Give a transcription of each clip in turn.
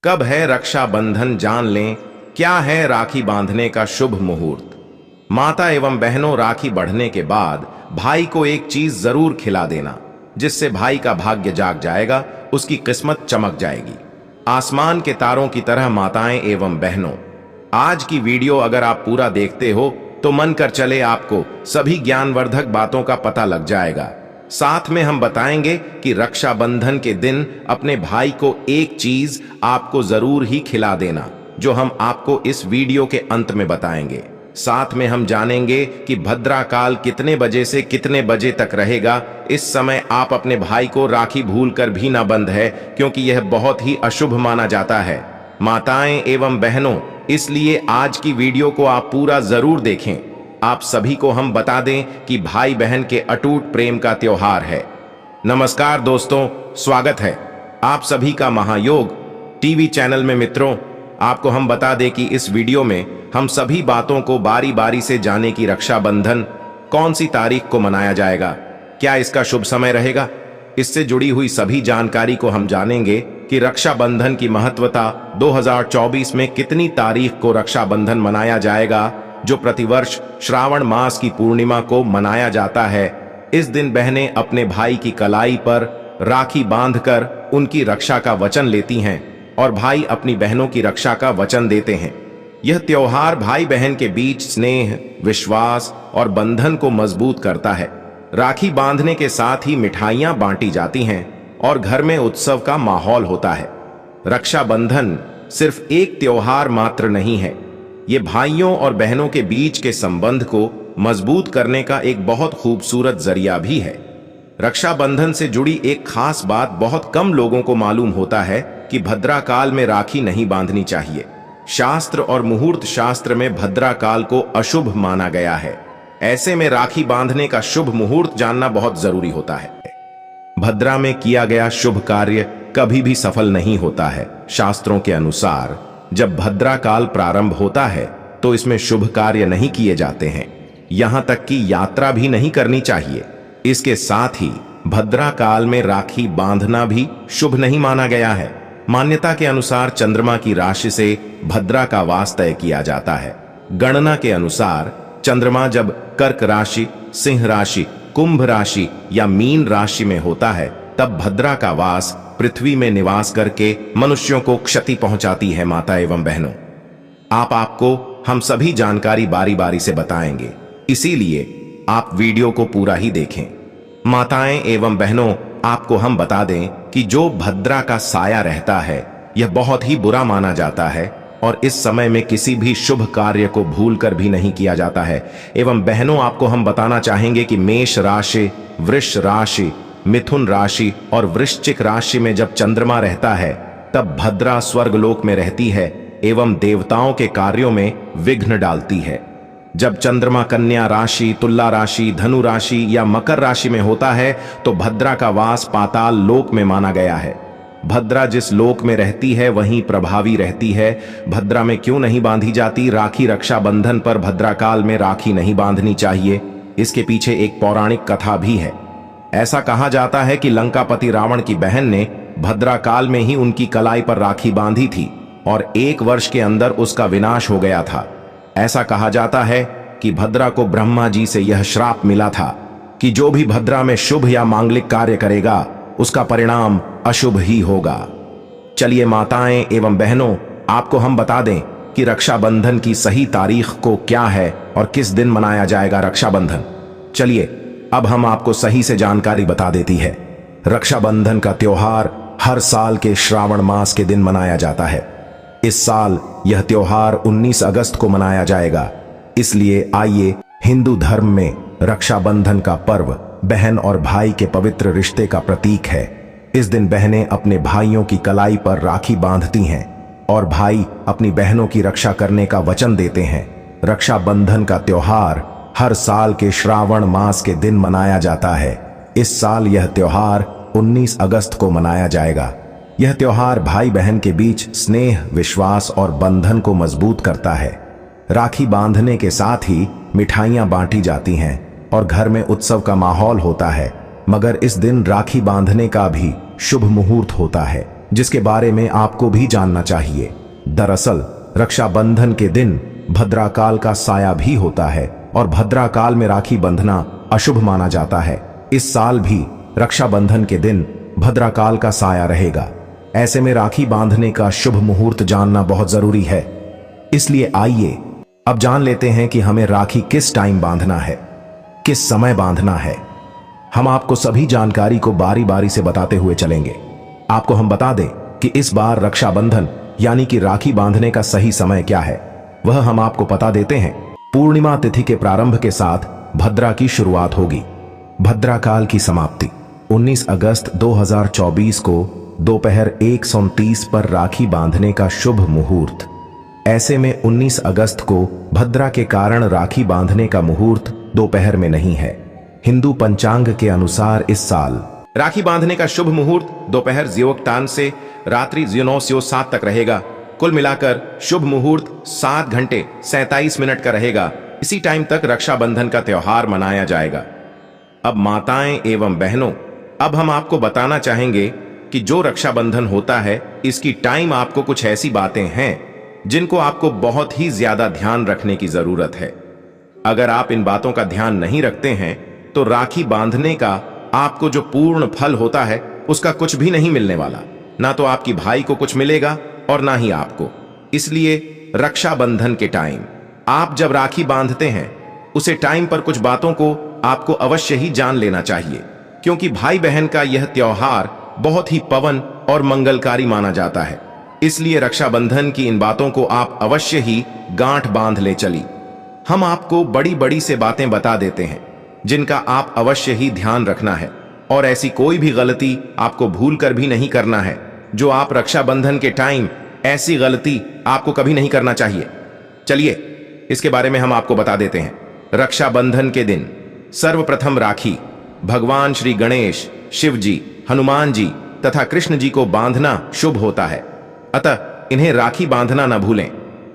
कब है रक्षाबंधन जान लें, क्या है राखी बांधने का शुभ मुहूर्त। माता एवं बहनों, राखी बढ़ने के बाद भाई को एक चीज जरूर खिला देना, जिससे भाई का भाग्य जाग जाएगा, उसकी किस्मत चमक जाएगी। आसमान के तारों की तरह माताएं एवं बहनों, आज की वीडियो अगर आप पूरा देखते हो तो मन कर चले आपको सभी ज्ञानवर्धक बातों का पता लग जाएगा। साथ में हम बताएंगे कि रक्षाबंधन के दिन अपने भाई को एक चीज आपको जरूर ही खिला देना, जो हम आपको इस वीडियो के अंत में बताएंगे। साथ में हम जानेंगे कि भद्रा काल कितने बजे से कितने बजे तक रहेगा। इस समय आप अपने भाई को राखी भूलकर भी ना बंध है, क्योंकि यह बहुत ही अशुभ माना जाता है। माताएं एवं बहनों, इसलिए आज की वीडियो को आप पूरा जरूर देखें। आप सभी को हम बता दें कि भाई बहन के अटूट प्रेम का त्योहार है। नमस्कार दोस्तों, स्वागत है आप सभी का महायोग टीवी चैनल में। मित्रों, आपको हम बता दें कि इस वीडियो में हम सभी बातों को बारी बारी से जाने की रक्षाबंधन कौन सी तारीख को मनाया जाएगा, क्या इसका शुभ समय रहेगा, इससे जुड़ी हुई सभी जानकारी को हम जानेंगे कि रक्षाबंधन की महत्वता 2024 में कितनी तारीख को रक्षाबंधन मनाया जाएगा, जो प्रतिवर्ष श्रावण मास की पूर्णिमा को मनाया जाता है। इस दिन बहनें अपने भाई की कलाई पर राखी बांधकर उनकी रक्षा का वचन लेती हैं और भाई अपनी बहनों की रक्षा का वचन देते हैं। यह त्योहार भाई बहन के बीच स्नेह, विश्वास और बंधन को मजबूत करता है। राखी बांधने के साथ ही मिठाइयां बांटी जाती हैं और घर में उत्सव का माहौल होता है। रक्षाबंधन सिर्फ एक त्योहार मात्र नहीं है, ये भाइयों और बहनों के बीच के संबंध को मजबूत करने का एक बहुत खूबसूरत जरिया भी है। रक्षाबंधन से जुड़ी एक खास बात बहुत कम लोगों को मालूम होता है कि भद्रा काल में राखी नहीं बांधनी चाहिए। शास्त्र और मुहूर्त शास्त्र में भद्रा काल को अशुभ माना गया है। ऐसे में राखी बांधने का शुभ मुहूर्त जानना बहुत जरूरी होता है। भद्रा में किया गया शुभ कार्य कभी भी सफल नहीं होता है। शास्त्रों के अनुसार जब भद्रा काल प्रारंभ होता है तो इसमें शुभ कार्य नहीं किए जाते हैं, यहां तक कि यात्रा भी नहीं करनी चाहिए। इसके साथ ही भद्रा काल में राखी बांधना भी शुभ नहीं माना गया है। मान्यता के अनुसार चंद्रमा की राशि से भद्रा का वास तय किया जाता है। गणना के अनुसार चंद्रमा जब कर्क राशि, सिंह राशि, कुंभ राशि या मीन राशि में होता है, तब भद्रा का वास पृथ्वी में निवास करके मनुष्यों को क्षति पहुंचाती है। माता एवं बहनों, आपको हम सभी जानकारी बारी बारी से बताएंगे, इसीलिए आप वीडियो को पूरा ही देखें। माताएं एवं बहनों, आपको हम बता दें कि जो भद्रा का साया रहता है, यह बहुत ही बुरा माना जाता है और इस समय में किसी भी शुभ कार्य को भूलकर भी नहीं किया जाता है। एवं बहनों, आपको हम बताना चाहेंगे कि मेष राशि, वृष राशि, मिथुन राशि और वृश्चिक राशि में जब चंद्रमा रहता है, तब भद्रा स्वर्गलोक में रहती है एवं देवताओं के कार्यों में विघ्न डालती है। जब चंद्रमा कन्या राशि, तुला राशि, धनु राशि या मकर राशि में होता है, तो भद्रा का वास पाताल लोक में माना गया है। भद्रा जिस लोक में रहती है वहीं प्रभावी रहती है। भद्रा में क्यों नहीं बांधी जाती राखी? रक्षाबंधन पर भद्रा काल में राखी नहीं बांधनी चाहिए, इसके पीछे एक पौराणिक कथा भी है। ऐसा कहा जाता है कि लंकापति रावण की बहन ने भद्रा काल में ही उनकी कलाई पर राखी बांधी थी और 1 वर्ष के अंदर उसका विनाश हो गया था। ऐसा कहा जाता है कि भद्रा को ब्रह्मा जी से यह श्राप मिला था कि जो भी भद्रा में शुभ या मांगलिक कार्य करेगा, उसका परिणाम अशुभ ही होगा। चलिए माताएं एवं बहनों, आपको हम बता दें कि रक्षाबंधन की सही तारीख को क्या है और किस दिन मनाया जाएगा रक्षाबंधन। चलिए अब हम आपको सही से जानकारी बता देती है। रक्षाबंधन का त्योहार हर साल के श्रावण मास के दिन मनाया जाता है। इस साल यह त्योहार 19 अगस्त को मनाया जाएगा। इसलिए आइए, हिंदू धर्म में रक्षाबंधन का पर्व बहन और भाई के पवित्र रिश्ते का प्रतीक है। इस दिन बहनें अपने भाइयों की कलाई पर राखी बांधती हैं और भाई अपनी बहनों की रक्षा करने का वचन देते हैं। रक्षाबंधन का त्योहार हर साल के श्रावण मास के दिन मनाया जाता है। इस साल यह त्योहार 19 अगस्त को मनाया जाएगा। यह त्योहार भाई बहन के बीच स्नेह, विश्वास और बंधन को मजबूत करता है। राखी बांधने के साथ ही मिठाइयां बांटी जाती हैं और घर में उत्सव का माहौल होता है। मगर इस दिन राखी बांधने का भी शुभ मुहूर्त होता है। जिसके बारे में आपको भी जानना चाहिए। दरअसल रक्षाबंधन के दिन भद्राकाल का साया भी होता है और भद्राकाल में राखी बंधना अशुभ माना जाता है। इस साल भी रक्षाबंधन के दिन भद्राकाल का साया रहेगा। ऐसे में राखी बांधने का शुभ मुहूर्त जानना बहुत जरूरी है। इसलिए आइए अब जान लेते हैं कि हमें राखी किस टाइम बांधना है, किस समय बांधना है। हम आपको सभी जानकारी को बारी बारी से बताते हुए चलेंगे। आपको हम बता दें कि इस बार रक्षाबंधन यानी कि राखी बांधने का सही समय क्या है, वह हम आपको बता देते हैं। पूर्णिमा तिथि के प्रारंभ के साथ भद्रा की शुरुआत होगी। भद्राकाल की समाप्ति 19 अगस्त 2024 को दोपहर 1:29 पर राखी बांधने का शुभ मुहूर्त। ऐसे में 19 अगस्त को भद्रा के कारण राखी बांधने का मुहूर्त दोपहर में नहीं है। हिंदू पंचांग के अनुसार इस साल राखी बांधने का शुभ मुहूर्त दोपहर 0:01 से रात्रि 09:07 तक रहेगा। कुल मिलाकर शुभ मुहूर्त 7 घंटे 37 मिनट का रहेगा। इसी टाइम तक रक्षाबंधन का त्योहार मनाया जाएगा। अब माताएं एवं बहनों, अब हम आपको बताना चाहेंगे कि जो रक्षाबंधन होता है इसकी टाइम आपको कुछ ऐसी बातें हैं जिनको आपको बहुत ही ज्यादा ध्यान रखने की जरूरत है। अगर आप इन बातों का ध्यान नहीं रखते हैं तो राखी बांधने का आपको जो पूर्ण फल होता है उसका कुछ भी नहीं मिलने वाला। ना तो आपकी भाई को कुछ मिलेगा और ना ही आपको। इसलिए रक्षाबंधन के टाइम आप जब राखी बांधते हैं उसे टाइम पर कुछ बातों को आपको अवश्य ही जान लेना चाहिए, क्योंकि भाई बहन का यह त्योहार बहुत ही पवन और मंगलकारी माना जाता है। इसलिए रक्षाबंधन की इन बातों को आप अवश्य ही गांठ बांध ले चली। हम आपको बड़ी बड़ी से बातें बता देते हैं जिनका आप अवश्य ही ध्यान रखना है, और ऐसी कोई भी गलती आपको भूल कर भी नहीं करना है जो आप रक्षाबंधन के टाइम, ऐसी गलती आपको कभी नहीं करना चाहिए। चलिए इसके बारे में हम आपको बता देते हैं। रक्षाबंधन के दिन सर्वप्रथम राखी भगवान श्री गणेश, शिव जी, हनुमान जी तथा कृष्ण जी को बांधना शुभ होता है। अतः इन्हें राखी बांधना न भूलें।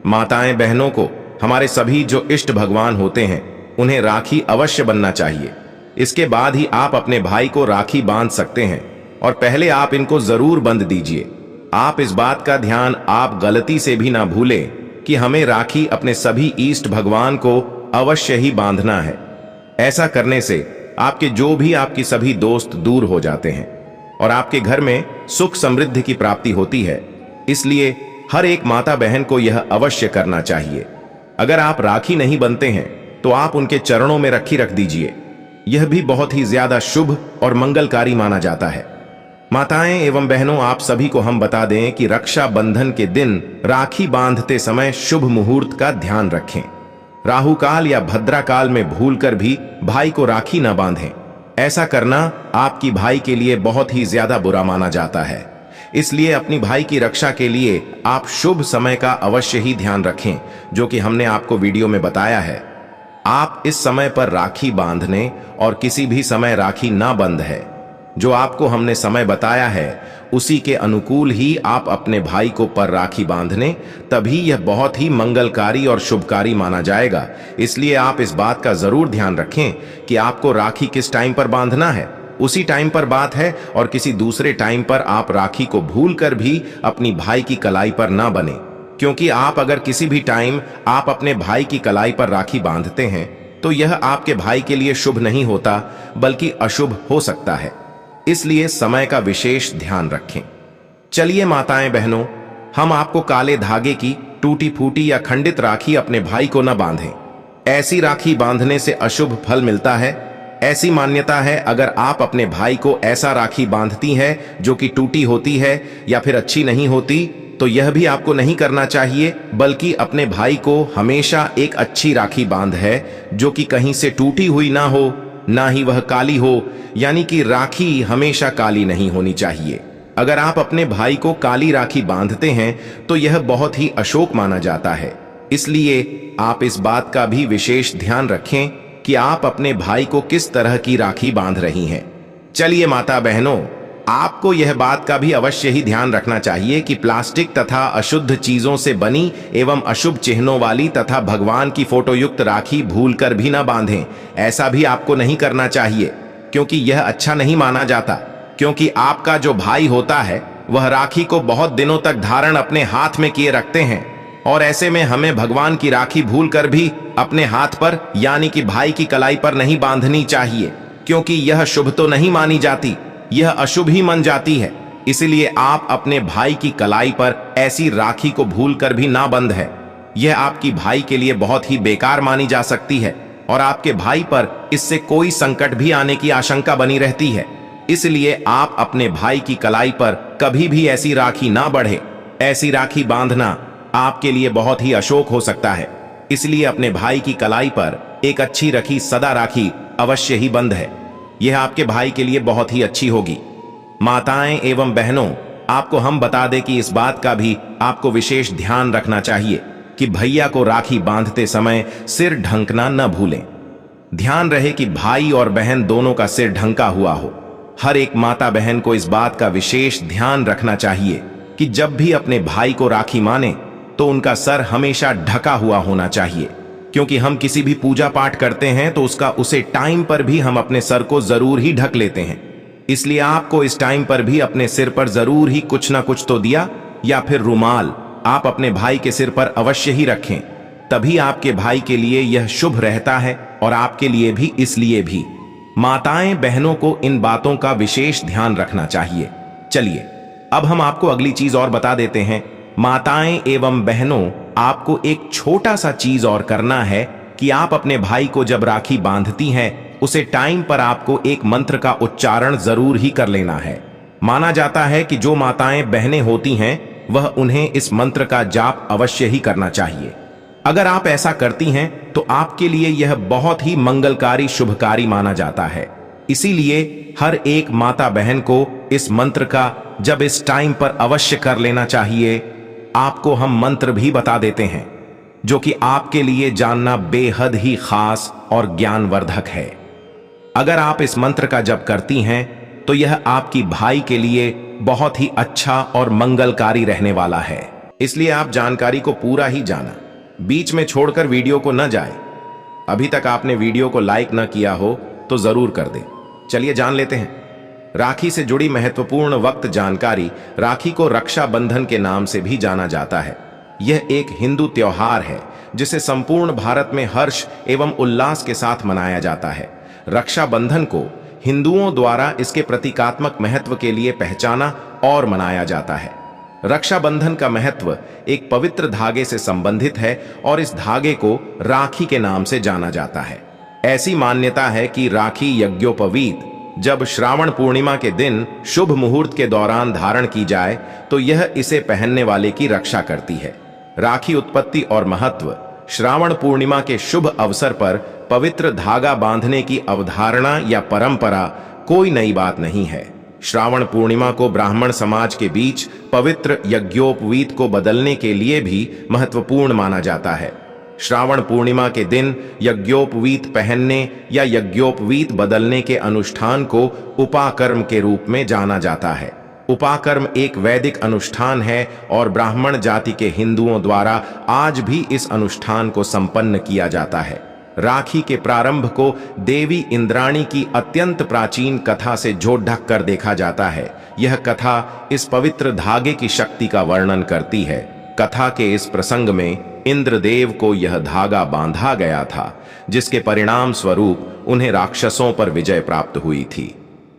माताएं बहनों को हमारे सभी जो इष्ट भगवान होते हैं उन्हें राखी अवश्य बनना चाहिए। इसके बाद ही आप अपने भाई को राखी बांध सकते हैं, और पहले आप इनको जरूर बंध दीजिए। आप इस बात का ध्यान आप गलती से भी ना भूलें कि हमें राखी अपने सभी इष्ट भगवान को अवश्य ही बांधना है। ऐसा करने से आपके जो भी आपकी सभी दोस्त दूर हो जाते हैं और आपके घर में सुख समृद्धि की प्राप्ति होती है। इसलिए हर एक माता बहन को यह अवश्य करना चाहिए। अगर आप राखी नहीं बनते हैं तो आप उनके चरणों में रखी रख दीजिए। यह भी बहुत ही ज्यादा शुभ और मंगलकारी माना जाता है। माताएं एवं बहनों, आप सभी को हम बता दें कि रक्षाबंधन के दिन राखी बांधते समय शुभ मुहूर्त का ध्यान रखें। राहु काल या भद्राकाल में भूलकर भी भाई को राखी न बांधें। ऐसा करना आपकी भाई के लिए बहुत ही ज्यादा बुरा माना जाता है। इसलिए अपनी भाई की रक्षा के लिए आप शुभ समय का अवश्य ही ध्यान रखें, जो कि हमने आपको वीडियो में बताया है। आप इस समय पर राखी बांधने और किसी भी समय राखी ना बंध है। जो आपको हमने समय बताया है उसी के अनुकूल ही आप अपने भाई को पर राखी बांधने, तभी यह बहुत ही मंगलकारी और शुभकारी माना जाएगा। इसलिए आप इस बात का जरूर ध्यान रखें कि आपको राखी किस टाइम पर बांधना है, उसी टाइम पर बात है, और किसी दूसरे टाइम पर आप राखी को भूल कर भी अपनी भाई की कलाई पर ना बने। क्योंकि आप अगर किसी भी टाइम आप अपने भाई की कलाई पर राखी बांधते हैं तो यह आपके भाई के लिए शुभ नहीं होता बल्कि अशुभ हो सकता है। इसलिए समय का विशेष ध्यान रखें। चलिए माताएं बहनों, हम आपको काले धागे की टूटी फूटी या खंडित राखी अपने भाई को न बांधें। ऐसी राखी बांधने से अशुभ फल मिलता है। ऐसी मान्यता है, अगर आप अपने भाई को ऐसा राखी बांधती हैं जो कि टूटी होती है या फिर अच्छी नहीं होती, तो यह भी आपको नहीं करना चाहिए, बल्कि अपने भाई को हमेशा एक अच्छी राखी बांध है जो कि कहीं से टूटी हुई ना हो, ना ही वह काली हो। यानी कि राखी हमेशा काली नहीं होनी चाहिए। अगर आप अपने भाई को काली राखी बांधते हैं तो यह बहुत ही अशुभ माना जाता है। इसलिए आप इस बात का भी विशेष ध्यान रखें कि आप अपने भाई को किस तरह की राखी बांध रही हैं। चलिए माता बहनों, आपको यह बात का भी अवश्य ही ध्यान रखना चाहिए कि प्लास्टिक तथा अशुद्ध चीजों से बनी एवं अशुभ चिन्हों वाली तथा भगवान की फोटो युक्त राखी भूलकर भी न बांधें। ऐसा भी आपको नहीं करना चाहिए, क्योंकि यह अच्छा नहीं माना जाता। क्योंकि आपका जो भाई होता है वह राखी को बहुत दिनों तक धारण अपने हाथ में किए रखते हैं, और ऐसे में हमें भगवान की राखी भूल कर भी अपने हाथ पर यानी कि भाई की कलाई पर नहीं बांधनी चाहिए, क्योंकि यह शुभ तो नहीं मानी जाती, यह अशुभ ही मन जाती है। इसलिए आप अपने भाई की कलाई पर ऐसी राखी को भूल कर भी ना बंध है। यह आपकी भाई के लिए बहुत ही बेकार मानी जा सकती है और आपके भाई पर इससे कोई संकट भी आने की आशंका बनी रहती है। इसलिए आप अपने भाई की कलाई पर कभी भी ऐसी राखी ना बढ़े। ऐसी राखी बांधना आपके लिए बहुत ही अशोक हो सकता है। इसलिए अपने भाई की कलाई पर एक अच्छी रखी सदा राखी अवश्य ही बंध है। यह आपके भाई के लिए बहुत ही अच्छी होगी। माताएं एवं बहनों, आपको हम बता दें कि इस बात का भी आपको विशेष ध्यान रखना चाहिए कि भैया को राखी बांधते समय सिर ढंकना न भूलें। ध्यान रहे कि भाई और बहन दोनों का सिर ढंका हुआ हो। हर एक माता बहन को इस बात का विशेष ध्यान रखना चाहिए कि जब भी अपने भाई को राखी माने तो उनका सर हमेशा ढका हुआ होना चाहिए, क्योंकि हम किसी भी पूजा पाठ करते हैं तो उसे टाइम पर भी हम अपने सर को जरूर ही ढक लेते हैं। इसलिए आपको इस टाइम पर भी अपने सिर पर जरूर ही कुछ ना कुछ तो दिया या फिर रुमाल आप अपने भाई के सिर पर अवश्य ही रखें। तभी आपके भाई के लिए यह शुभ रहता है और आपके लिए भी। इसलिए भी माताएं बहनों को इन बातों का विशेष ध्यान रखना चाहिए। चलिए अब हम आपको अगली चीज और बता देते हैं। माताएं एवं बहनों, आपको एक छोटा सा चीज और करना है कि आप अपने भाई को जब राखी बांधती हैं उसे टाइम पर आपको एक मंत्र का उच्चारण जरूर ही कर लेना है। माना जाता है कि जो माताएं बहनें होती हैं वह उन्हें इस मंत्र का जाप अवश्य ही करना चाहिए। अगर आप ऐसा करती हैं तो आपके लिए यह बहुत ही मंगलकारी शुभकारी माना जाता है। इसीलिए हर एक माता बहन को इस मंत्र का जब इस टाइम पर अवश्य कर लेना चाहिए। आपको हम मंत्र भी बता देते हैं जो कि आपके लिए जानना बेहद ही खास और ज्ञानवर्धक है। अगर आप इस मंत्र का जप करती हैं तो यह आपकी भाई के लिए बहुत ही अच्छा और मंगलकारी रहने वाला है। इसलिए आप जानकारी को पूरा ही जाना, बीच में छोड़कर वीडियो को न जाए। अभी तक आपने वीडियो को लाइक न किया हो तो जरूर कर दें। चलिए जान लेते हैं राखी से जुड़ी महत्वपूर्ण वक्त जानकारी। राखी को रक्षाबंधन के नाम से भी जाना जाता है। यह एक हिंदू त्योहार है जिसे संपूर्ण भारत में हर्ष एवं उल्लास के साथ मनाया जाता है। रक्षाबंधन को हिंदुओं द्वारा इसके प्रतीकात्मक महत्व के लिए पहचाना और मनाया जाता है। रक्षाबंधन का महत्व एक पवित्र धागे से संबंधित है और इस धागे को राखी के नाम से जाना जाता है। ऐसी मान्यता है कि राखी यज्ञोपवीत जब श्रावण पूर्णिमा के दिन शुभ मुहूर्त के दौरान धारण की जाए तो यह इसे पहनने वाले की रक्षा करती है। राखी उत्पत्ति और महत्व। श्रावण पूर्णिमा के शुभ अवसर पर पवित्र धागा बांधने की अवधारणा या परंपरा कोई नई बात नहीं है। श्रावण पूर्णिमा को ब्राह्मण समाज के बीच पवित्र यज्ञोपवीत को बदलने के लिए भी महत्वपूर्ण माना जाता है। श्रावण पूर्णिमा के दिन यज्ञोपवीत पहनने या यज्ञोपवीत बदलने के अनुष्ठान को उपाकर्म के रूप में जाना जाता है। उपाकर्म एक वैदिक अनुष्ठान है और ब्राह्मण जाति के हिंदुओं द्वारा आज भी इस अनुष्ठान को संपन्न किया जाता है। राखी के प्रारंभ को देवी इंद्राणी की अत्यंत प्राचीन कथा से जोड़ ढक कर देखा जाता है। यह कथा इस पवित्र धागे की शक्ति का वर्णन करती है। कथा के इस प्रसंग में इंद्रदेव को यह धागा बांधा गया था, जिसके परिणाम स्वरूप उन्हें राक्षसों पर विजय प्राप्त हुई थी।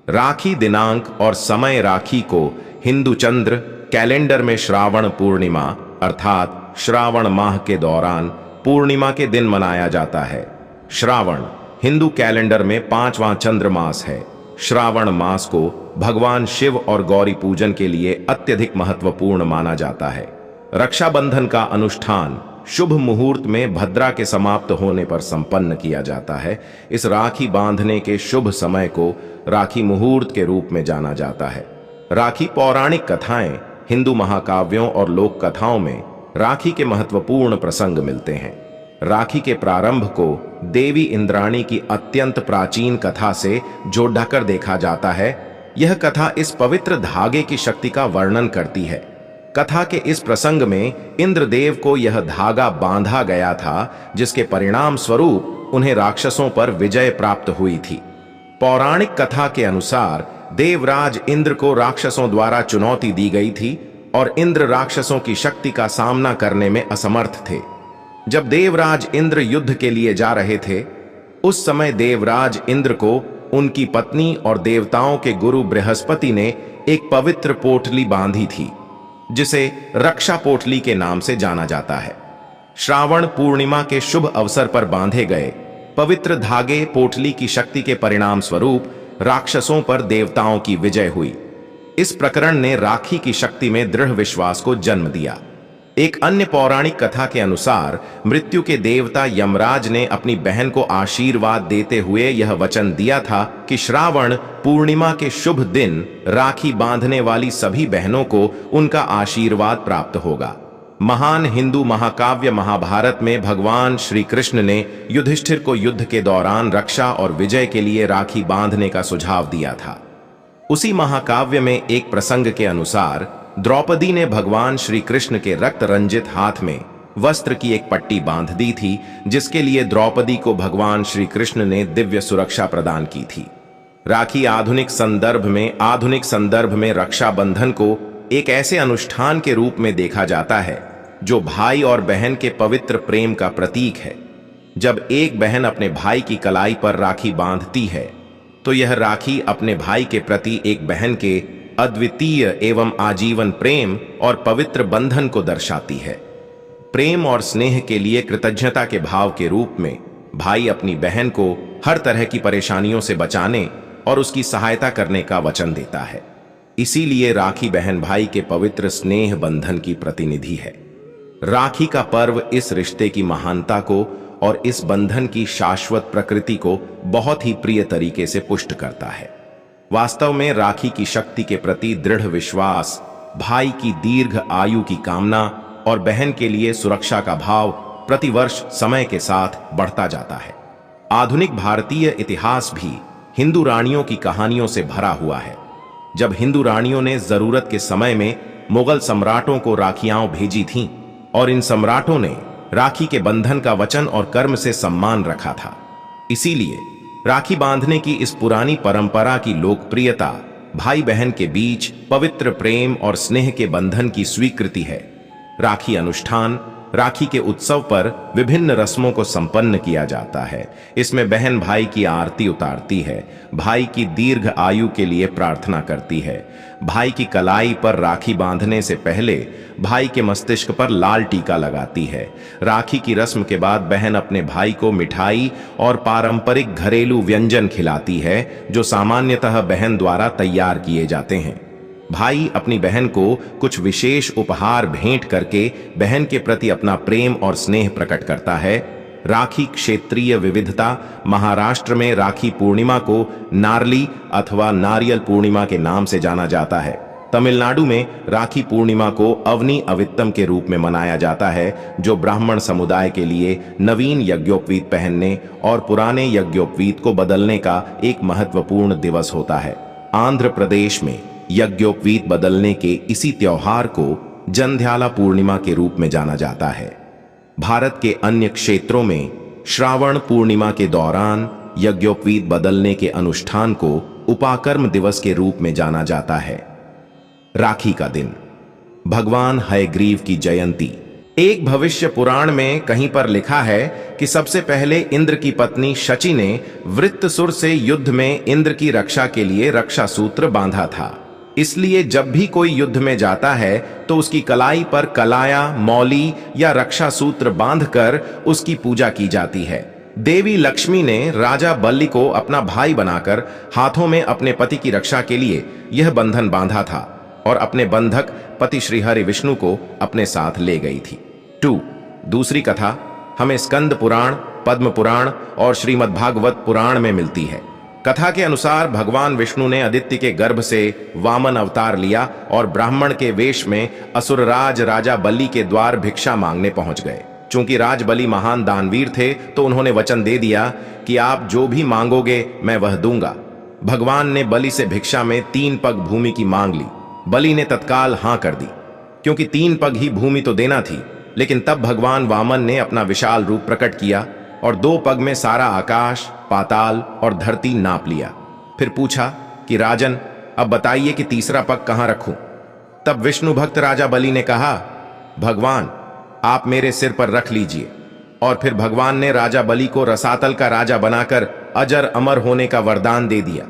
राखी दिनांक और समय। राखी को हिंदू चंद्र कैलेंडर में श्रावण पूर्णिमा अर्थात श्रावण माह के दौरान पूर्णिमा के दिन मनाया जाता है। श्रावण हिंदू कैलेंडर में 5वां चंद्र मास है। श्रावण मास को भगवान शिव और गौरी पूजन के लिए अत्यधिक महत्वपूर्ण माना जाता है। रक्षाबंधन का अनुष्ठान शुभ मुहूर्त में भद्रा के समाप्त होने पर संपन्न किया जाता है। इस राखी बांधने के शुभ समय को राखी मुहूर्त के रूप में जाना जाता है। राखी पौराणिक कथाएं। हिंदू महाकाव्यों और लोक कथाओं में राखी के महत्वपूर्ण प्रसंग मिलते हैं। राखी के प्रारंभ को देवी इंद्राणी की अत्यंत प्राचीन कथा से जोड़कर देखा जाता है। यह कथा इस पवित्र धागे की शक्ति का वर्णन करती है। कथा के इस प्रसंग में इंद्रदेव को यह धागा बांधा गया था, जिसके परिणाम स्वरूप उन्हें राक्षसों पर विजय प्राप्त हुई थी। पौराणिक कथा के अनुसार देवराज इंद्र को राक्षसों द्वारा चुनौती दी गई थी और इंद्र राक्षसों की शक्ति का सामना करने में असमर्थ थे। जब देवराज इंद्र युद्ध के लिए जा रहे थे, उस समय देवराज इंद्र को उनकी पत्नी और देवताओं के गुरु बृहस्पति ने एक पवित्र पोटली बांधी थी, जिसे रक्षा पोटली के नाम से जाना जाता है। श्रावण पूर्णिमा के शुभ अवसर पर बांधे गए पवित्र धागे पोटली की शक्ति के परिणाम स्वरूप राक्षसों पर देवताओं की विजय हुई। इस प्रकरण ने राखी की शक्ति में दृढ़ विश्वास को जन्म दिया। एक अन्य पौराणिक कथा के अनुसार मृत्यु के देवता यमराज ने अपनी बहन को आशीर्वाद देते हुए यह वचन दिया था कि श्रावण पूर्णिमा के शुभ दिन राखी बांधने वाली सभी बहनों को उनका आशीर्वाद प्राप्त होगा। महान हिंदू महाकाव्य महाभारत में भगवान श्री कृष्ण ने युधिष्ठिर को युद्ध के दौरान रक्षा और विजय के लिए राखी बांधने का सुझाव दिया था। उसी महाकाव्य में एक प्रसंग के अनुसार द्रौपदी ने भगवान श्री कृष्ण के रक्त रंजित हाथ में वस्त्र की एक पट्टी बांध दी थी, जिसके लिए द्रौपदी को भगवान श्री कृष्ण ने दिव्य सुरक्षा प्रदान की थी। राखी आधुनिक संदर्भ में रक्षाबंधन को एक ऐसे अनुष्ठान के रूप में देखा जाता है जो भाई और बहन के पवित्र प्रेम का प्रतीक है। जब एक बहन अपने भाई की कलाई पर राखी बांधती है, तो यह राखी अपने भाई के प्रति एक बहन के अद्वितीय एवं आजीवन प्रेम और पवित्र बंधन को दर्शाती है। प्रेम और स्नेह के लिए कृतज्ञता के भाव के रूप में भाई अपनी बहन को हर तरह की परेशानियों से बचाने और उसकी सहायता करने का वचन देता है। इसीलिए राखी बहन भाई के पवित्र स्नेह बंधन की प्रतिनिधि है। राखी का पर्व इस रिश्ते की महानता को और इस बंधन की शाश्वत प्रकृति को बहुत ही प्रिय तरीके से पुष्ट करता है। वास्तव में राखी की शक्ति के प्रति दृढ़ विश्वास, भाई की दीर्घ आयु की कामना और बहन के लिए सुरक्षा का भाव प्रतिवर्ष समय के साथ बढ़ता जाता है। आधुनिक भारतीय इतिहास भी हिंदू रानियों की कहानियों से भरा हुआ है। जब हिंदू रानियों ने जरूरत के समय में मुगल सम्राटों को राखियां भेजी थीं और इन सम्राटों ने राखी के बंधन का वचन और कर्म से सम्मान रखा था। इसीलिए राखी बांधने की इस पुरानी परंपरा की लोकप्रियता भाई बहन के बीच पवित्र प्रेम और स्नेह के बंधन की स्वीकृति है। राखी अनुष्ठान, राखी के उत्सव पर विभिन्न रस्मों को संपन्न किया जाता है। इसमें बहन भाई की आरती उतारती है, भाई की दीर्घ आयु के लिए प्रार्थना करती है। भाई की कलाई पर राखी बांधने से पहले भाई के मस्तिष्क पर लाल टीका लगाती है। राखी की रस्म के बाद बहन अपने भाई को मिठाई और पारंपरिक घरेलू व्यंजन खिलाती है, जो सामान्यतः बहन द्वारा तैयार किए जाते हैं। भाई अपनी बहन को कुछ विशेष उपहार भेंट करके बहन के प्रति अपना प्रेम और स्नेह प्रकट करता है। राखी क्षेत्रीय विविधता, महाराष्ट्र में राखी पूर्णिमा को नारली अथवा नारियल पूर्णिमा के नाम से जाना जाता है। तमिलनाडु में राखी पूर्णिमा को अवनी अवित्तम के रूप में मनाया जाता है, जो ब्राह्मण समुदाय के लिए नवीन यज्ञोपवीत पहनने और पुराने यज्ञोपवीत को बदलने का एक महत्वपूर्ण दिवस होता है। आंध्र प्रदेश में यज्ञोपवीत बदलने के इसी त्योहार को जंध्याला पूर्णिमा के रूप में जाना जाता है। भारत के अन्य क्षेत्रों में श्रावण पूर्णिमा के दौरान यज्ञोपवीत बदलने के अनुष्ठान को उपाकर्म दिवस के रूप में जाना जाता है। राखी का दिन, भगवान हयग्रीव की जयंती। एक भविष्य पुराण में कहीं पर लिखा है कि सबसे पहले इंद्र की पत्नी शची ने वृत्रसुर से युद्ध में इंद्र की रक्षा के लिए रक्षा सूत्र बांधा था। इसलिए जब भी कोई युद्ध में जाता है तो उसकी कलाई पर कलाया, मौली या रक्षा सूत्र बांधकर उसकी पूजा की जाती है। देवी लक्ष्मी ने राजा बलि को अपना भाई बनाकर हाथों में अपने पति की रक्षा के लिए यह बंधन बांधा था और अपने बंधक पति श्री हरि विष्णु को अपने साथ ले गई थी। दूसरी कथा हमें स्कंद पुराण, पद्म पुराण और श्रीमद्भागवत पुराण में मिलती है। कथा के अनुसार भगवान विष्णु ने आदित्य के गर्भ से वामन अवतार लिया और ब्राह्मण के वेश में असुरराज राजा बलि के द्वार भिक्षा मांगने पहुंच गए। चूंकि राज बलि महान दानवीर थे, तो उन्होंने वचन दे दिया कि आप जो भी मांगोगे मैं वह दूंगा। भगवान ने बलि से भिक्षा में 3 पग भूमि की मांग ली। बलि ने तत्काल हां कर दी, क्योंकि 3 पग ही भूमि तो देना थी। लेकिन तब भगवान वामन ने अपना विशाल रूप प्रकट किया और 2 पग में सारा आकाश, पाताल और धरती नाप लिया। फिर पूछा कि राजन, अब बताइए कि तीसरा पग कहां रखूं। तब विष्णु भक्त राजा बलि ने कहा, भगवान आप मेरे सिर पर रख लीजिए। और फिर भगवान ने राजा बलि को रसातल का राजा बनाकर अजर अमर होने का वरदान दे दिया।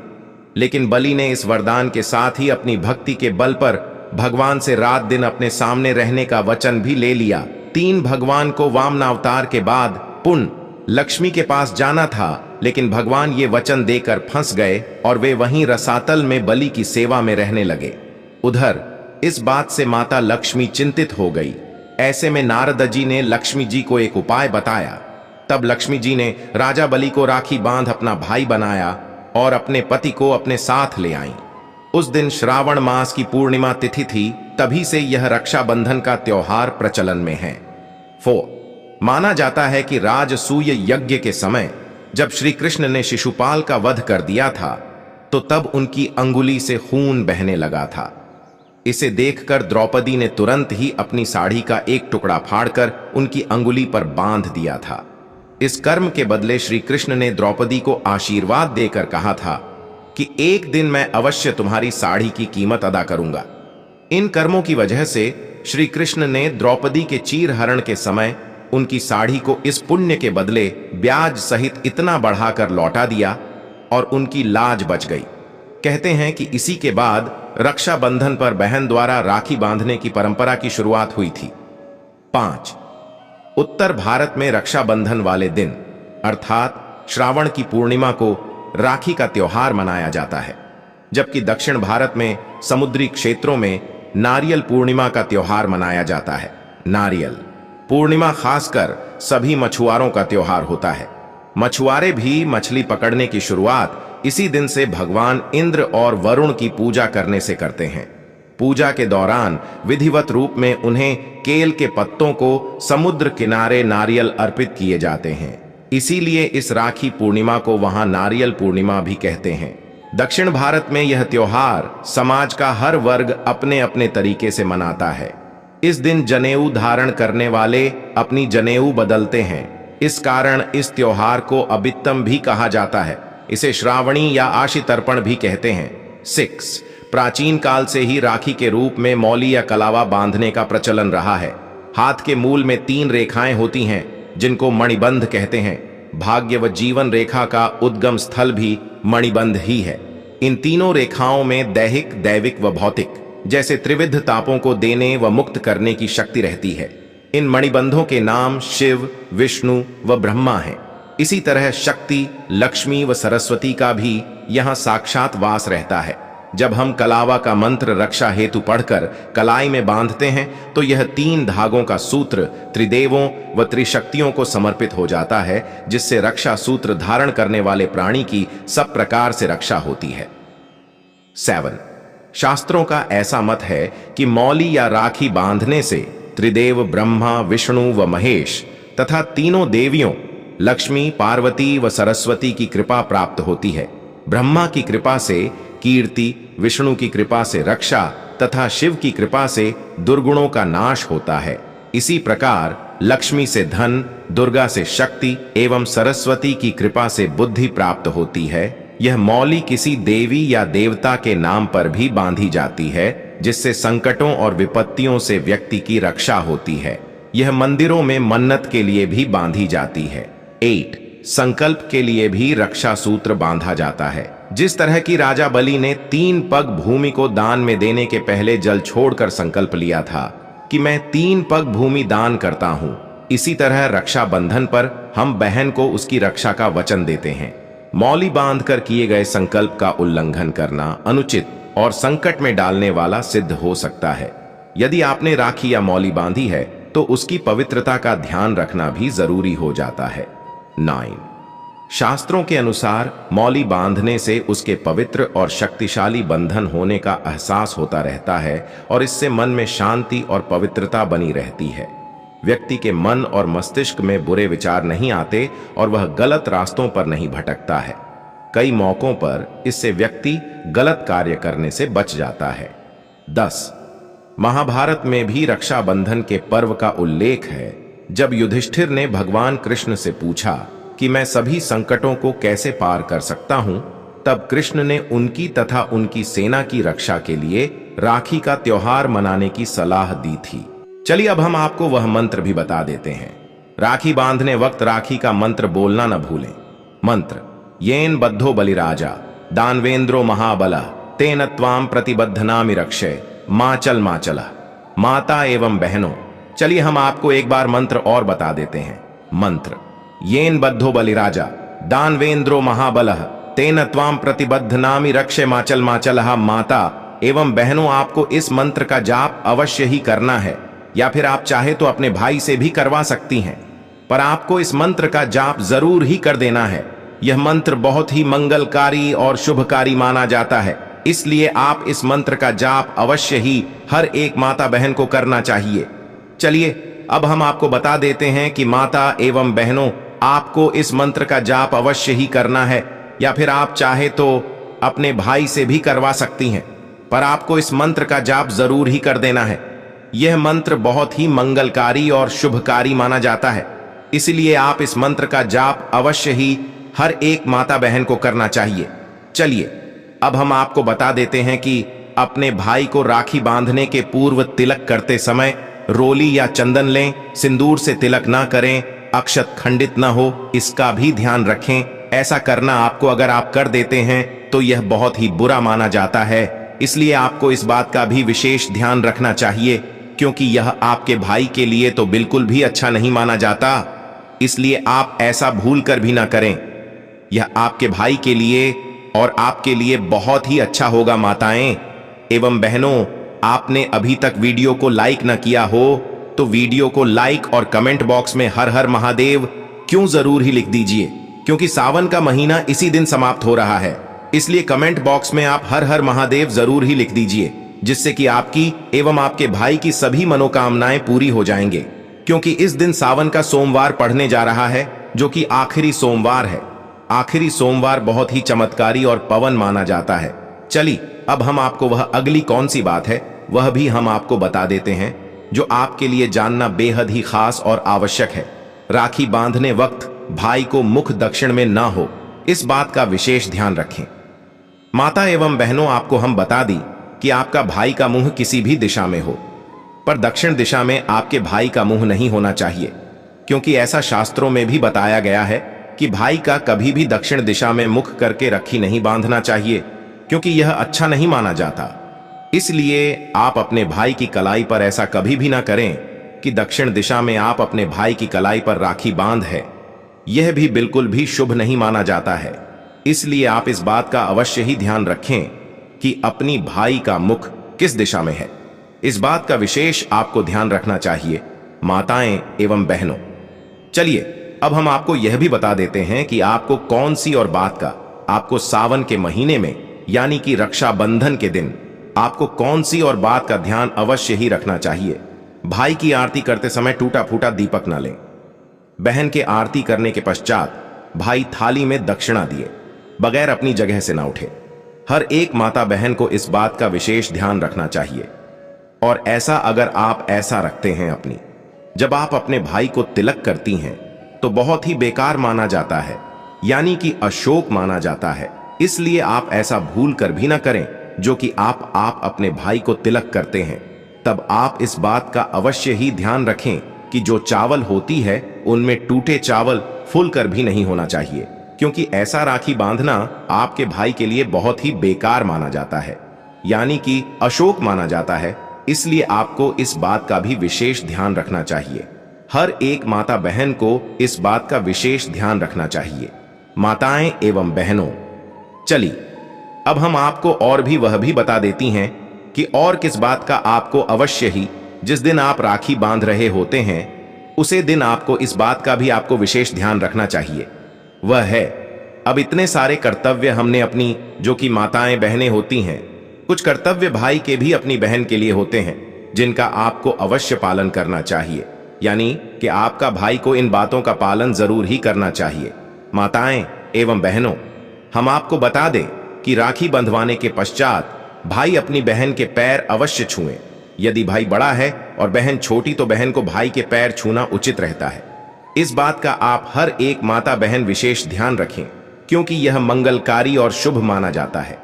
लेकिन बलि ने इस वरदान के साथ ही अपनी भक्ति के बल पर भगवान से रात दिन अपने सामने रहने का वचन भी ले लिया। 3 भगवान को वामनावतार के बाद पुनः लक्ष्मी के पास जाना था, लेकिन भगवान ये वचन देकर फंस गए और वे वहीं रसातल में बलि की सेवा में रहने लगे। उधर इस बात से माता लक्ष्मी चिंतित हो गई। ऐसे में नारद जी ने लक्ष्मी जी को एक उपाय बताया। तब लक्ष्मी जी ने राजा बलि को राखी बांध अपना भाई बनाया और अपने पति को अपने साथ ले आईं। उस दिन श्रावण मास की पूर्णिमा तिथि थी, तभी से यह रक्षाबंधन का त्योहार प्रचलन में है। 4 माना जाता है कि राजसूय यज्ञ के समय जब श्री कृष्ण ने शिशुपाल का वध कर दिया था, तो तब उनकी अंगुली से खून बहने लगा था। इसे देखकर द्रौपदी ने तुरंत ही अपनी साड़ी का एक टुकड़ा फाड़कर उनकी अंगुली पर बांध दिया था। इस कर्म के बदले श्री कृष्ण ने द्रौपदी को आशीर्वाद देकर कहा था कि एक दिन मैं अवश्य तुम्हारी साड़ी की कीमत अदा करूंगा। इन कर्मों की वजह से श्री कृष्ण ने द्रौपदी के चीरहरण के समय उनकी साड़ी को इस पुण्य के बदले ब्याज सहित इतना बढ़ाकर लौटा दिया और उनकी लाज बच गई। कहते हैं कि इसी के बाद रक्षाबंधन पर बहन द्वारा राखी बांधने की परंपरा की शुरुआत हुई थी। 5 उत्तर भारत में रक्षाबंधन वाले दिन अर्थात श्रावण की पूर्णिमा को राखी का त्योहार मनाया जाता है, जबकि दक्षिण भारत में समुद्री क्षेत्रों में नारियल पूर्णिमा का त्योहार मनाया जाता है। नारियल पूर्णिमा खासकर सभी मछुआरों का त्योहार होता है। मछुआरे भी मछली पकड़ने की शुरुआत इसी दिन से भगवान इंद्र और वरुण की पूजा करने से करते हैं। पूजा के दौरान विधिवत रूप में उन्हें केल के पत्तों को समुद्र किनारे नारियल अर्पित किए जाते हैं। इसीलिए इस राखी पूर्णिमा को वहां नारियल पूर्णिमा भी कहते हैं। दक्षिण भारत में यह त्योहार समाज का हर वर्ग अपने अपने तरीके से मनाता है। इस दिन जनेऊ धारण करने वाले अपनी जनेऊ बदलते हैं। इस कारण इस त्योहार को अबित्तम भी कहा जाता है। इसे श्रावणी या आशी तर्पण भी कहते हैं। 6 प्राचीन काल से ही राखी के रूप में मौली या कलावा बांधने का प्रचलन रहा है। हाथ के मूल में 3 रेखाएं होती हैं, जिनको मणिबंध कहते हैं। भाग्य व जीवन रेखा का उद्गम स्थल भी मणिबंध ही है। इन तीनों रेखाओं में दैहिक, दैविक व भौतिक जैसे त्रिविध तापों को देने व मुक्त करने की शक्ति रहती है। इन मणिबंधों के नाम शिव, विष्णु व ब्रह्मा हैं। इसी तरह शक्ति, लक्ष्मी व सरस्वती का भी यहाँ साक्षात वास रहता है। जब हम कलावा का मंत्र रक्षा हेतु पढ़कर कलाई में बांधते हैं, तो यह 3 धागों का सूत्र त्रिदेवों व त्रिशक्तियों को समर्पित हो जाता है, जिससे रक्षा सूत्र धारण करने वाले प्राणी की सब प्रकार से रक्षा होती है। 7 शास्त्रों का ऐसा मत है कि मौली या राखी बांधने से त्रिदेव ब्रह्मा, विष्णु व महेश तथा तीनों देवियों लक्ष्मी, पार्वती व सरस्वती की कृपा प्राप्त होती है। ब्रह्मा की कृपा से कीर्ति, विष्णु की कृपा से रक्षा तथा शिव की कृपा से दुर्गुणों का नाश होता है। इसी प्रकार लक्ष्मी से धन, दुर्गा से शक्ति एवं सरस्वती की कृपा से बुद्धि प्राप्त होती है। यह मौली किसी देवी या देवता के नाम पर भी बांधी जाती है, जिससे संकटों और विपत्तियों से व्यक्ति की रक्षा होती है। यह मंदिरों में मन्नत के लिए भी बांधी जाती है। 8 संकल्प के लिए भी रक्षा सूत्र बांधा जाता है। जिस तरह की राजा बलि ने 3 पग भूमि को दान में देने के पहले जल छोड़कर संकल्प लिया था कि मैं 3 पग भूमि दान करता हूं, इसी तरह रक्षाबंधन पर हम बहन को उसकी रक्षा का वचन देते हैं। मौली बांधकर किए गए संकल्प का उल्लंघन करना अनुचित और संकट में डालने वाला सिद्ध हो सकता है। यदि आपने राखी या मौली बांधी है, तो उसकी पवित्रता का ध्यान रखना भी जरूरी हो जाता है। 9 शास्त्रों के अनुसार मौली बांधने से उसके पवित्र और शक्तिशाली बंधन होने का एहसास होता रहता है और इससे मन में शांति और पवित्रता बनी रहती है। व्यक्ति के मन और मस्तिष्क में बुरे विचार नहीं आते और वह गलत रास्तों पर नहीं भटकता है। कई मौकों पर इससे व्यक्ति गलत कार्य करने से बच जाता है। 10 महाभारत में भी रक्षाबंधन के पर्व का उल्लेख है। जब युधिष्ठिर ने भगवान कृष्ण से पूछा कि मैं सभी संकटों को कैसे पार कर सकता हूं, तब कृष्ण ने उनकी तथा उनकी सेना की रक्षा के लिए राखी का त्योहार मनाने की सलाह दी थी। चलिए अब हम आपको वह मंत्र भी बता देते हैं। राखी बांधने वक्त राखी का मंत्र बोलना न भूलें। मंत्र येन बद्धो बलिराजा दानवेंद्रो महाबलः तेन त्वाम प्रतिबद्धनामि रक्षय माचल माचलः। माता एवं बहनों, चलिए हम आपको एक बार मंत्र और बता देते हैं। मंत्र येन बद्धो बलिराजा दानवेंद्रो महाबलः तेन त्वाम प्रतिबद्धनामि रक्षय माचल माचलः। माता एवं बहनों, आपको इस मंत्र का जाप अवश्य ही करना है, या फिर आप चाहे तो अपने भाई से भी करवा सकती हैं, पर आपको इस मंत्र का जाप जरूर ही कर देना है। यह मंत्र बहुत ही मंगलकारी और शुभकारी माना जाता है, इसलिए आप इस मंत्र का जाप अवश्य ही हर एक माता बहन को करना चाहिए। चलिए अब हम आपको बता देते हैं कि माता एवं बहनों, आपको इस मंत्र का जाप अवश्य ही करना है, या फिर आप चाहे तो अपने भाई से भी करवा सकती हैं, पर आपको इस मंत्र का जाप जरूर ही कर देना है। यह मंत्र बहुत ही मंगलकारी और शुभकारी माना जाता है, इसलिए आप इस मंत्र का जाप अवश्य ही हर एक माता बहन को करना चाहिए। चलिए अब हम आपको बता देते हैं कि अपने भाई को राखी बांधने के पूर्व तिलक करते समय रोली या चंदन लें, सिंदूर से तिलक ना करें, अक्षत खंडित ना हो, इसका भी ध्यान रखें। ऐसा करना आपको अगर आप कर देते हैं तो यह बहुत ही बुरा माना जाता है, इसलिए आपको इस बात का भी विशेष ध्यान रखना चाहिए, क्योंकि यह आपके भाई के लिए तो बिल्कुल भी अच्छा नहीं माना जाता, इसलिए आप ऐसा भूल कर भी ना करें। यह आपके भाई के लिए और आपके लिए बहुत ही अच्छा होगा। माताएं एवं बहनों, आपने अभी तक वीडियो को लाइक न किया हो तो वीडियो को लाइक और कमेंट बॉक्स में हर हर महादेव क्यों जरूर ही लिख दीजिए, क्योंकि सावन का महीना इसी दिन समाप्त हो रहा है, इसलिए कमेंट बॉक्स में आप हर हर महादेव जरूर ही लिख दीजिए, जिससे कि आपकी एवं आपके भाई की सभी मनोकामनाएं पूरी हो जाएंगे। क्योंकि इस दिन सावन का सोमवार पढ़ने जा रहा है, जो कि आखिरी सोमवार है। आखिरी सोमवार बहुत ही चमत्कारी और पवन माना जाता है। चलिए अब हम आपको वह अगली कौन सी बात है वह भी हम आपको बता देते हैं, जो आपके लिए जानना बेहद ही खास और आवश्यक है। राखी बांधने वक्त भाई को मुख दक्षिण में ना हो, इस बात का विशेष ध्यान रखें। माता एवं बहनों, आपको हम बता दी कि आपका भाई का मुंह किसी भी दिशा में हो, पर दक्षिण दिशा में आपके भाई का मुंह नहीं होना चाहिए, क्योंकि ऐसा शास्त्रों में भी बताया गया है कि भाई का कभी भी दक्षिण दिशा में मुख करके राखी नहीं बांधना चाहिए, क्योंकि यह अच्छा नहीं माना जाता। इसलिए आप अपने भाई की कलाई पर ऐसा कभी भी ना करें कि दक्षिण दिशा में आप अपने भाई की कलाई पर राखी बांध है, यह भी बिल्कुल भी शुभ नहीं माना जाता है। इसलिए आप इस बात का अवश्य ही ध्यान रखें कि अपनी भाई का मुख किस दिशा में है, इस बात का विशेष आपको ध्यान रखना चाहिए माताएं एवं बहनों। चलिए अब हम आपको यह भी बता देते हैं कि आपको कौन सी और बात का आपको सावन के महीने में यानी कि रक्षाबंधन के दिन आपको कौन सी और बात का ध्यान अवश्य ही रखना चाहिए। भाई की आरती करते समय टूटा फूटा दीपक न लें। बहन के आरती करने के पश्चात भाई थाली में दक्षिणा दिए बगैर अपनी जगह से न उठे। हर एक माता बहन को इस बात का विशेष ध्यान रखना चाहिए, और ऐसा अगर आप ऐसा रखते हैं जब आप अपने भाई को तिलक करती हैं तो बहुत ही बेकार माना जाता है, यानी कि अशोक माना जाता है। इसलिए आप ऐसा भूल कर भी ना करें। जो कि आप अपने भाई को तिलक करते हैं तब आप इस बात का अवश्य ही ध्यान रखें कि जो चावल होती है उनमें टूटे चावल फूल कर भी नहीं होना चाहिए, क्योंकि ऐसा राखी बांधना आपके भाई के लिए बहुत ही बेकार माना जाता है, यानी कि अशोक माना जाता है। इसलिए आपको इस बात का भी विशेष ध्यान रखना चाहिए। हर एक माता बहन को इस बात का विशेष ध्यान रखना चाहिए। माताएं एवं बहनों, चलिए अब हम आपको और भी वह भी बता देती हैं कि और किस बात का आपको अवश्य ही जिस दिन आप राखी बांध रहे होते हैं उसे दिन आपको इस बात का भी आपको विशेष ध्यान रखना चाहिए। वह है, अब इतने सारे कर्तव्य हमने अपनी जो कि माताएं बहनें होती हैं, कुछ कर्तव्य भाई के भी अपनी बहन के लिए होते हैं जिनका आपको अवश्य पालन करना चाहिए, यानी कि आपका भाई को इन बातों का पालन जरूर ही करना चाहिए। माताएं एवं बहनों, हम आपको बता दें कि राखी बंधवाने के पश्चात भाई अपनी बहन के पैर अवश्य छुएं। यदि भाई बड़ा है और बहन छोटी तो बहन को भाई के पैर छूना उचित रहता है। इस बात का आप हर एक माता बहन विशेष ध्यान रखें। क्योंकि यह मंगलकारी और शुभ माना जाता है।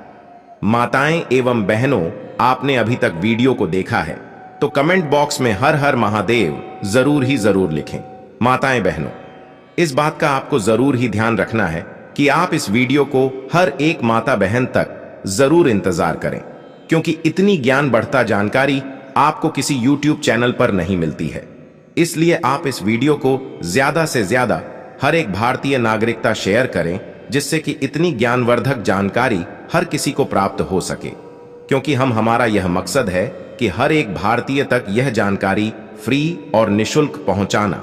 माताएं एवं बहनों, आपने अभी तक वीडियो को देखा है तो कमेंट बॉक्स में हर हर महादेव जरूर लिखें। माताएं बहनों, इस बात का आपको जरूर ही ध्यान रखना है कि आप इस वीडियो को हर एक माता बहन तक जरूर इंतजार करें, क्योंकि इतनी ज्ञान बढ़ता जानकारी आपको किसी YouTube चैनल पर नहीं मिलती है। इसलिए आप इस वीडियो को ज्यादा से ज्यादा हर एक भारतीय नागरिकता शेयर करें, जिससे कि इतनी ज्ञानवर्धक जानकारी हर किसी को प्राप्त हो सके, क्योंकि हमारा यह मकसद है कि हर एक भारतीय तक यह जानकारी फ्री और निशुल्क पहुंचाना।